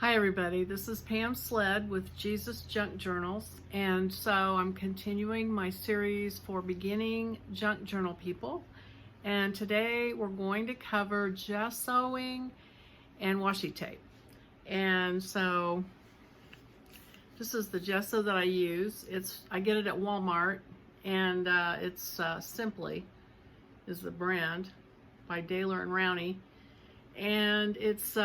Hi everybody, this is Pam Sled with Jesus Junk Journals, and so I'm continuing my series for beginning junk journal people, and today we're going to cover gessoing and washi tape. And so this is the gesso that I use. I get it at Walmart, and it's Simply is the brand by Daler and Rowney, and it's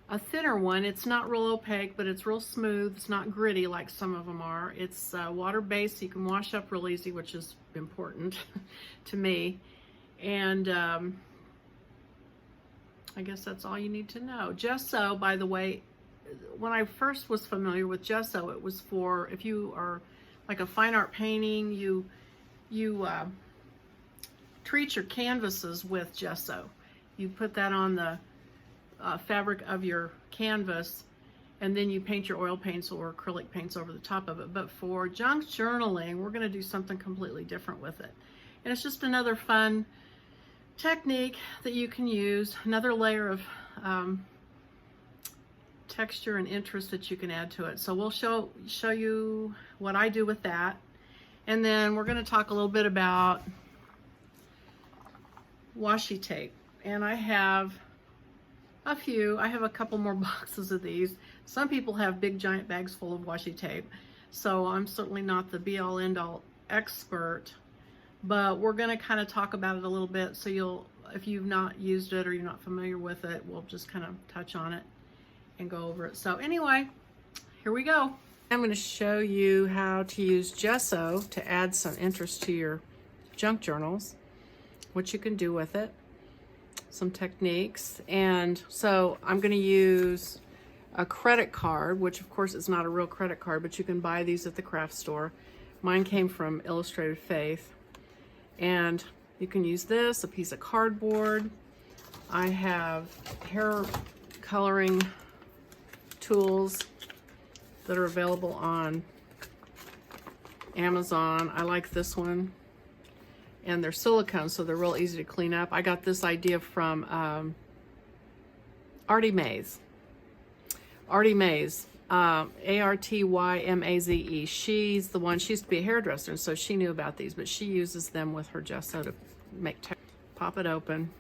a thinner one. It's not real opaque, but it's real smooth. It's not gritty like some of them are. It's water-based, so you can wash up real easy, which is important to me. And I guess that's all you need to know. Gesso, by the way, when I first was familiar with gesso, it was for if you are like a fine art painting, you treat your canvases with gesso. You put that on the fabric of your canvas, and then you paint your oil paints or acrylic paints over the top of it. But for junk journaling, we're going to do something completely different with it. And it's just another fun technique that you can use, another layer of texture and interest that you can add to it. So we'll show you what I do with that. And then we're going to talk a little bit about washi tape. And I have a couple more boxes of these. Some people have big giant bags full of washi tape, so I'm certainly not the be-all end-all expert, but we're going to kind of talk about it a little bit, so if you've not used it or you're not familiar with it, we'll just kind of touch on it and go over it. So anyway, here we go. I'm going to show you how to use gesso to add some interest to your junk journals, what you can do with it, some techniques. And so I'm going to use a credit card, which of course is not a real credit card, but you can buy these at the craft store. Mine came from Illustrated Faith, and you can use this, a piece of cardboard. I have hair coloring tools that are available on Amazon. I like this one, and they're silicone, so they're real easy to clean up. I got this idea from Artie Mays. Artie Mays, A-R-T-Y-M-A-Z-E. She's the one, she used to be a hairdresser, and so she knew about these, but she uses them with her gesso to make pop it open.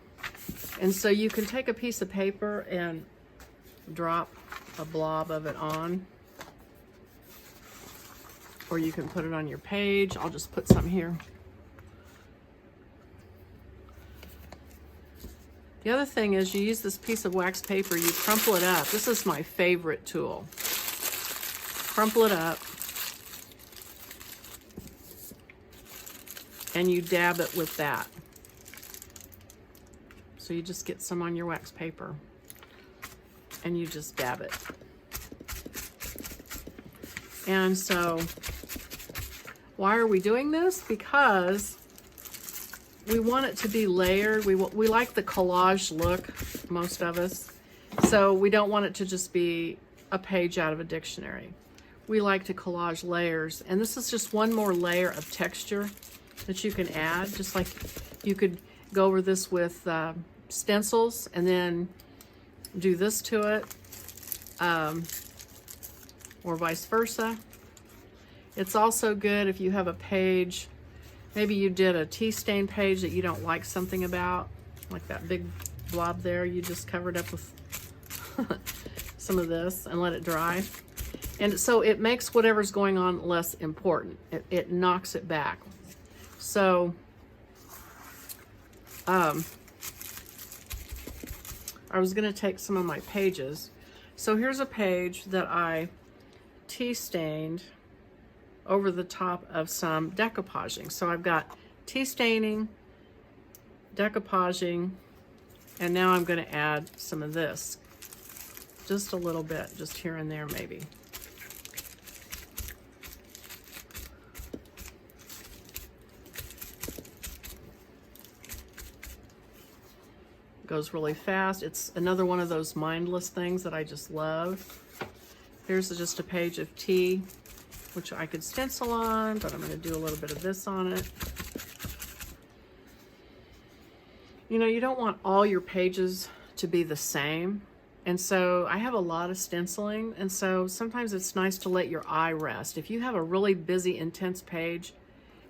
And so you can take a piece of paper and drop a blob of it on, or you can put it on your page. I'll just put some here. The other thing is you use this piece of wax paper, you crumple it up. This is my favorite tool. Crumple it up, and you dab it with that. So you just get some on your wax paper, and you just dab it. And so, why are we doing this? Because we want it to be layered. We like the collage look, most of us. So we don't want it to just be a page out of a dictionary. We like to collage layers. And this is just one more layer of texture that you can add. Just like you could go over this with stencils and then do this to it, or vice versa. It's also good if you have a page. Maybe you did a tea stain page that you don't like something about, like that big blob there. You just cover it up with some of this and let it dry. And so it makes whatever's going on less important. It knocks it back. So I was going to take some of my pages. So here's a page that I tea stained over the top of some decoupaging. So I've got tea staining, decoupaging, and now I'm going to add some of this. Just a little bit, just here and there maybe. Goes really fast. It's another one of those mindless things that I just love. Here's just a page of tea, which I could stencil on, but I'm going to do a little bit of this on it. You know, you don't want all your pages to be the same. And so I have a lot of stenciling, and so sometimes it's nice to let your eye rest. If you have a really busy, intense page,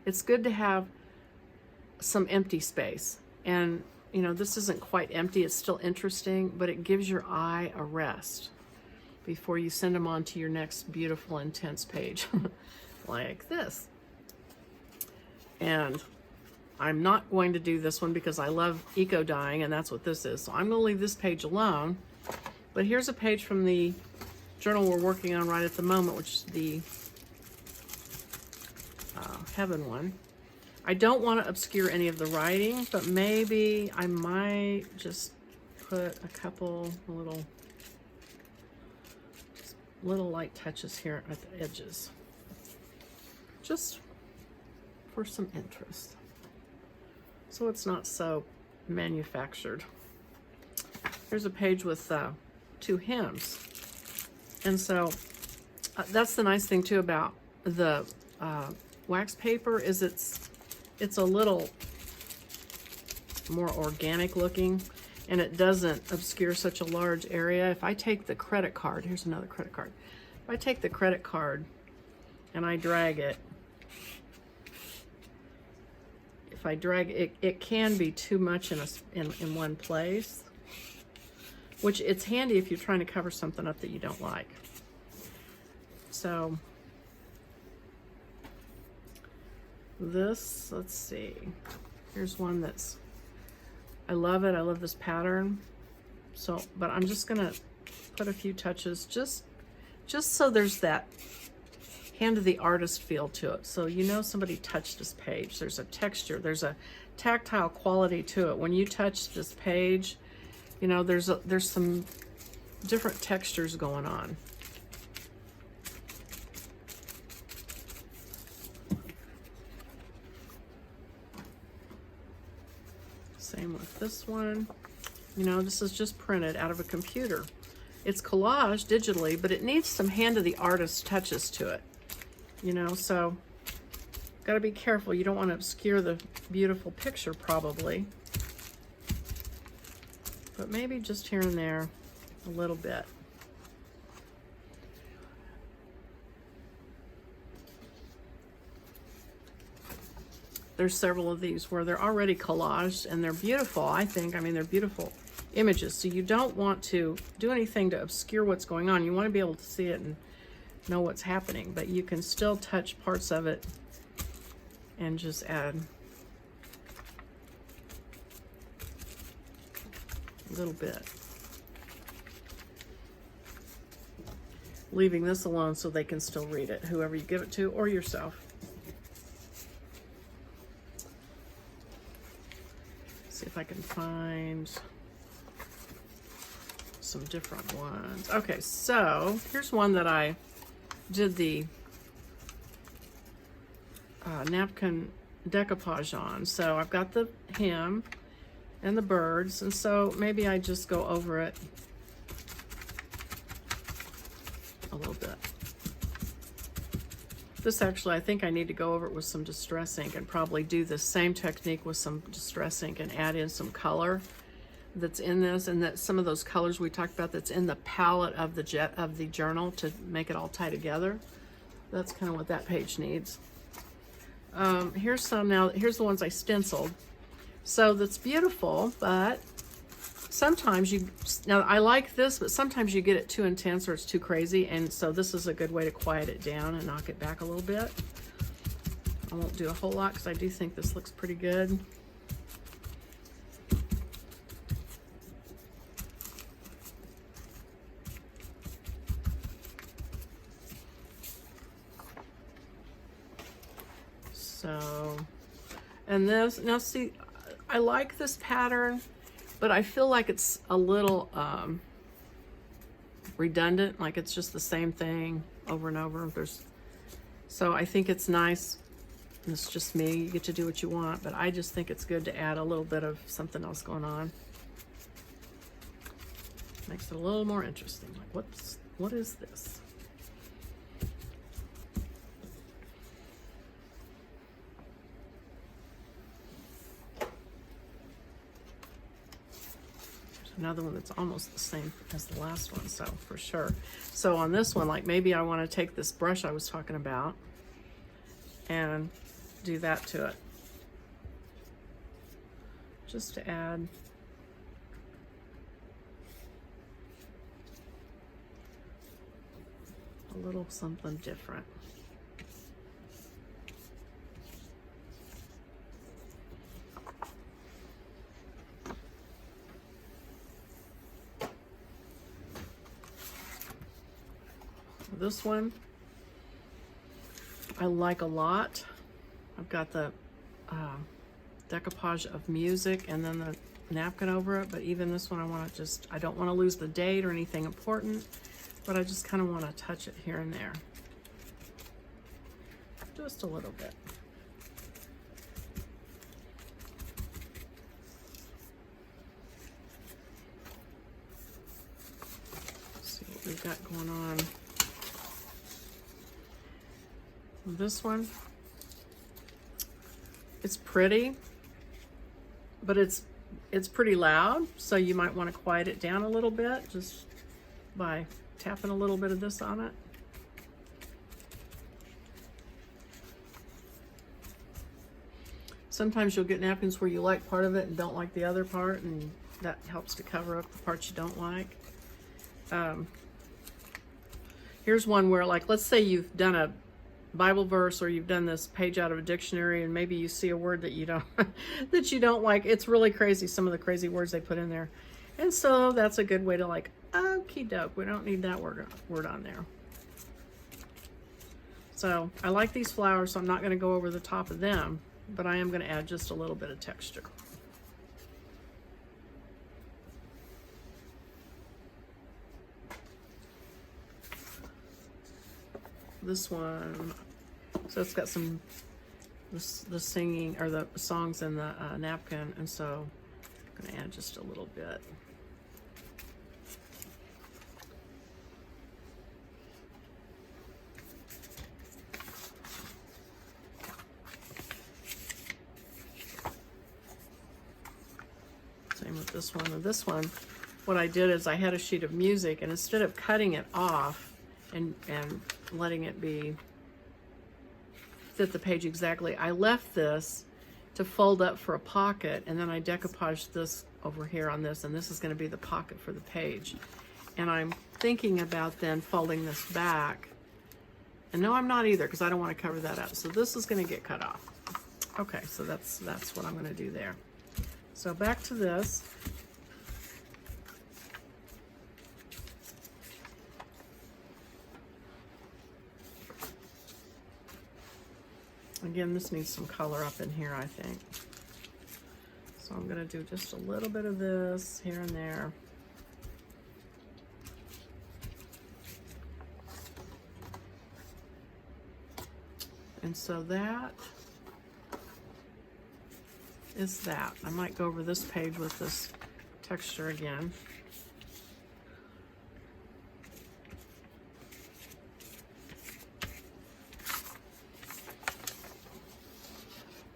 it's good to have some empty space. And you know, this isn't quite empty, it's still interesting, but it gives your eye a rest before you send them on to your next beautiful, intense page, like this. And I'm not going to do this one because I love eco dyeing, and that's what this is. So I'm going to leave this page alone. But here's a page from the journal we're working on right at the moment, which is the Heaven one. I don't want to obscure any of the writing, but maybe I might just put a couple little light touches here at the edges, just for some interest, so it's not so manufactured. Here's a page with 2 hymns, and so that's the nice thing too about the wax paper, is it's a little more organic looking, and it doesn't obscure such a large area. If I take the credit card, here's another credit card. If I take the credit card and I drag it, if I drag it, it can be too much in one place, which it's handy if you're trying to cover something up that you don't like. So this, let's see, here's one that's, I love it. I love this pattern. So, but I'm just gonna put a few touches just so there's that hand of the artist feel to it. So you know somebody touched this page. There's a texture, there's a tactile quality to it. When you touch this page, you know, there's some different textures going on. Same with this one. You know, this is just printed out of a computer. It's collaged digitally, but it needs some hand of the artist touches to it. You know, so gotta be careful. You don't want to obscure the beautiful picture probably, but maybe just here and there a little bit. There's several of these where they're already collaged and they're beautiful, I think. I mean, they're beautiful images. So you don't want to do anything to obscure what's going on. You want to be able to see it and know what's happening, but you can still touch parts of it and just add a little bit. Leaving this alone so they can still read it, whoever you give it to or yourself. See if I can find some different ones. Okay, so here's one that I did the napkin decoupage on. So I've got the hymn and the birds, and so maybe I just go over it a little bit. This actually, I think I need to go over it with some distress ink and probably do the same technique with some distress ink and add in some color that's in this, and that some of those colors we talked about that's in the palette of the journal to make it all tie together. That's kind of what that page needs. Here's some now. Here's the ones I stenciled. So that's beautiful, but sometimes now I like this, but sometimes you get it too intense or it's too crazy, and so this is a good way to quiet it down and knock it back a little bit. I won't do a whole lot because I do think this looks pretty good. So, and this, now see, I like this pattern, but I feel like it's a little redundant, like it's just the same thing over and over. So I think it's nice, and it's just me, you get to do what you want, but I just think it's good to add a little bit of something else going on. Makes it a little more interesting, like what is this? another one that's almost the same as the last one, so for sure. So on this one, like maybe I want to take this brush I was talking about and do that to it, just to add a little something different. This one I like a lot. I've got the decoupage of music and then the napkin over it, but even this one I want to just, I don't want to lose the date or anything important, but I just kind of want to touch it here and there. Just a little bit. Let's see what we've got going on. This one, it's pretty, but it's pretty loud, so you might want to quiet it down a little bit just by tapping a little bit of this on it. Sometimes you'll get napkins where you like part of it and don't like the other part, and that helps to cover up the parts you don't like. Here's one where, like, let's say you've done a Bible verse or you've done this page out of a dictionary and maybe you see a word that you don't that you don't like. It's really crazy, some of the crazy words they put in there. And so that's a good way to, like, okie doke, we don't need that word on there. So I like these flowers, so I'm not going to go over the top of them, but I am going to add just a little bit of texture. This one, so it's got some the singing or the songs in the napkin, and so I'm going to add just a little bit. Same with this one. And this one, what I did is I had a sheet of music, and instead of cutting it off and letting it fit the page exactly, I left this to fold up for a pocket, and then I decoupaged this over here on this, and this is going to be the pocket for the page. And I'm thinking about then folding this back, and no, I'm not either, because I don't want to cover that up. So this is going to get cut off. Okay, so that's what I'm going to do there. So back to this. Again, this needs some color up in here, I think. So I'm going to do just a little bit of this here and there. And so that is that. I might go over this page with this texture again.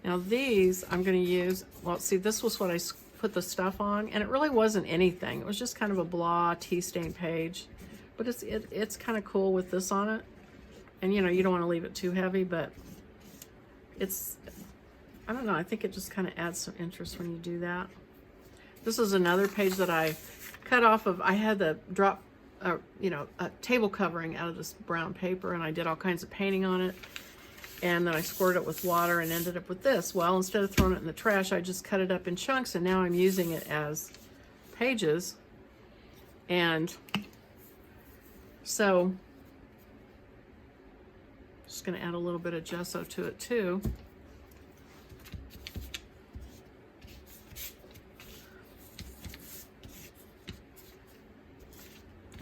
Now these I'm going to use, well, see, this was what I put the stuff on, and it really wasn't anything. It was just kind of a blah tea stain page, but it's kind of cool with this on it. And you know, you don't want to leave it too heavy, but it's, I don't know, I think it just kind of adds some interest when you do that. This is another page that I cut off of. I had to drop, you know, a table covering out of this brown paper, and I did all kinds of painting on it. And then I squirted it with water and ended up with this. Well, instead of throwing it in the trash, I just cut it up in chunks, and now I'm using it as pages. And so, just going to add a little bit of gesso to it too.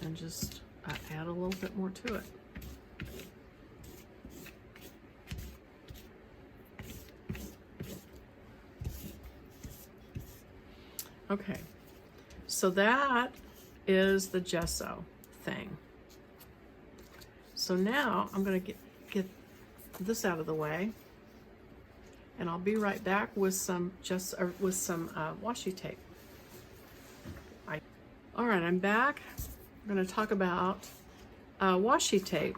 And just add a little bit more to it. Okay, so that is the gesso thing. So now I'm going to get this out of the way, and I'll be right back with some washi tape. All right, I'm back. I'm going to talk about washi tape.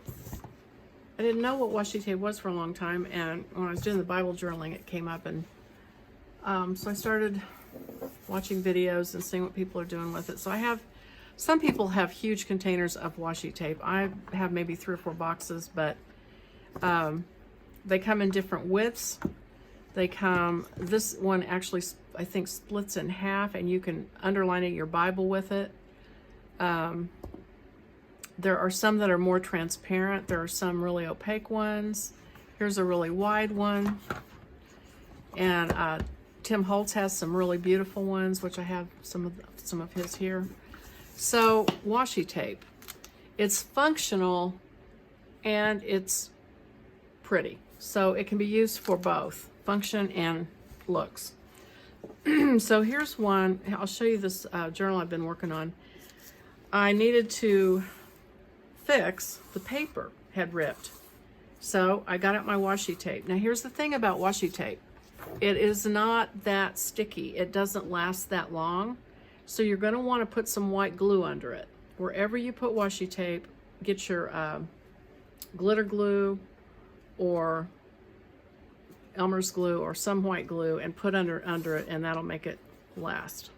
I didn't know what washi tape was for a long time, and when I was doing the Bible journaling, it came up, and so I started watching videos and seeing what people are doing with it. So I have, some people have huge containers of washi tape. I have maybe 3 or 4 boxes, but they come in different widths. They come, this one actually, I think, splits in half, and you can underline your Bible with it. There are some that are more transparent. There are some really opaque ones. Here's a really wide one. And Tim Holtz has some really beautiful ones, which I have some of his here. So washi tape, it's functional and it's pretty. So it can be used for both function and looks. So here's one. I'll show you this journal I've been working on. I needed to fix the paper had ripped. So I got out my washi tape. Now here's the thing about washi tape. It is not that sticky. It doesn't last that long. So you're going to want to put some white glue under it. Wherever you put washi tape, get your glitter glue or Elmer's glue or some white glue and put under it, and that'll make it last.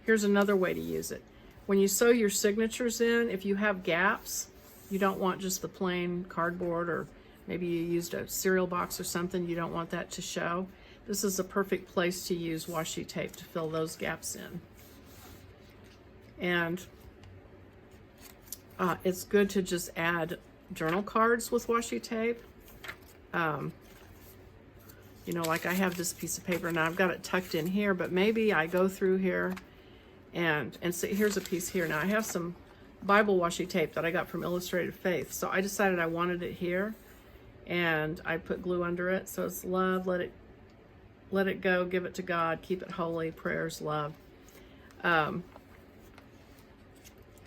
Here's another way to use it. When you sew your signatures in, if you have gaps, you don't want just the plain cardboard, or maybe you used a cereal box or something, you don't want that to show. This is a perfect place to use washi tape to fill those gaps in. And it's good to just add journal cards with washi tape. You know, like I have this piece of paper now, I've got it tucked in here, but maybe I go through here and see, here's a piece here. Now I have some Bible washi tape that I got from Illustrated Faith. So I decided I wanted it here, and I put glue under it. So it's love, let it go, give it to God, keep it holy, prayers, love.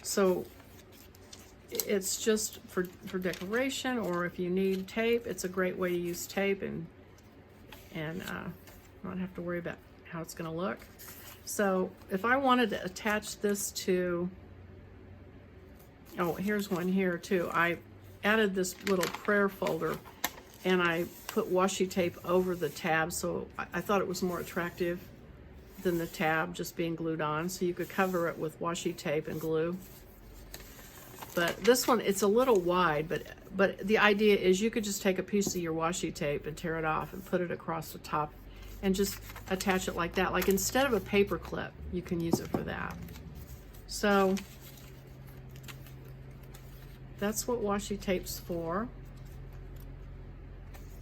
So it's just for decoration, or if you need tape, it's a great way to use tape and not have to worry about how it's going to look. So if I wanted to attach this to, oh, here's one here too. I added this little prayer folder, and I put washi tape over the tab, so I thought it was more attractive than the tab just being glued on. So you could cover it with washi tape and glue. But this one, it's a little wide, but the idea is you could just take a piece of your washi tape and tear it off and put it across the top and just attach it like that. Like instead of a paper clip, you can use it for that. So that's what washi tape's for.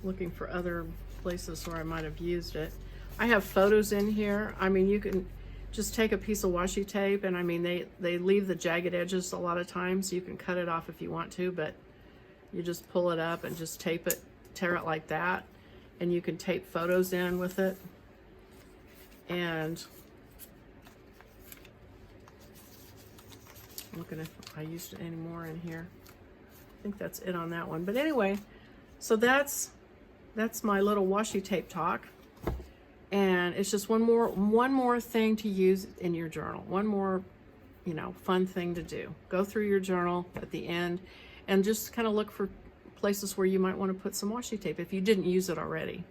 Looking for other places where I might have used it. I have photos in here. I mean, you can just take a piece of washi tape, and I mean, they leave the jagged edges a lot of times. You can cut it off if you want to, but you just pull it up and just tape it, tear it like that, and you can tape photos in with it. And I'm looking if I used it any more in here. I think that's it on that one. But anyway, so that's my little washi tape talk. And it's just one more thing to use in your journal. One more, you know, fun thing to do. Go through your journal at the end and just kind of look for places where you might want to put some washi tape if you didn't use it already.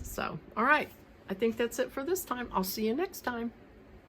So, all right. I think that's it for this time. I'll see you next time.